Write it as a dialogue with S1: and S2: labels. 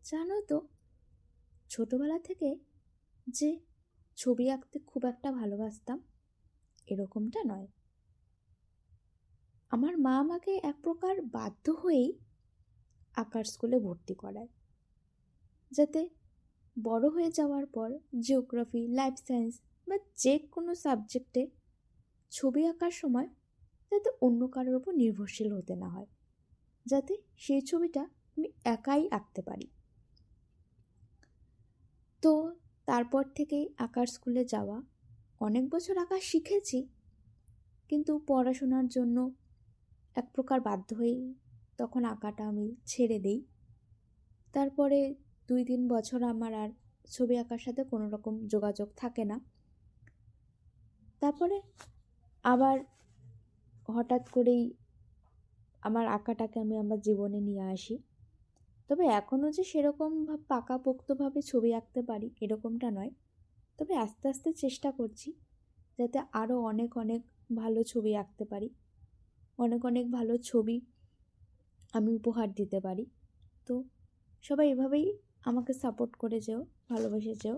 S1: জানো তো, ছোটবেলা থেকে যে ছবি আঁকতে খুব একটা ভালোবাসতাম এরকমটা নয়। আমার মা আমাকে এক প্রকার বাধ্য হয়েই আঁকার স্কুলে ভর্তি করায়, যাতে বড় হয়ে যাওয়ার পর জিওগ্রাফি, লাইফ সায়েন্স বা যে কোনো সাবজেক্টে ছবি আঁকার সময় যাতে অন্য কারোর উপর নির্ভরশীল হতে না হয়, যাতে সেই ছবিটা আমি একাই আঁকতে পারি। তো তারপর থেকেই আঁকার স্কুলে যাওয়া, অনেক বছর আঁকা শিখেছি, কিন্তু পড়াশোনার জন্য এক প্রকার বাধ্য হয়েই তখন আঁকাটা আমি ছেড়ে দিই। তারপরে 2-3 বছর আমার আর ছবি আঁকার সাথে কোনো রকম যোগাযোগ থাকে না। তারপরে আবার হঠাৎ করেই আমার আঁকাটাকে আমি আমার জীবনে নিয়ে আসি। তবে এখনও যে সেরকম পাকাপোক্তভাবে ছবি আঁকতে পারি এরকমটা নয়, তবে আস্তে আস্তে চেষ্টা করছি যাতে আরও অনেক অনেক ভালো ছবি আঁকতে পারি, অনেক অনেক ভালো ছবি আমি উপহার দিতে পারি। তো সবাই এভাবেই আমাকে সাপোর্ট করে যেও, ভালোবেসে যেও।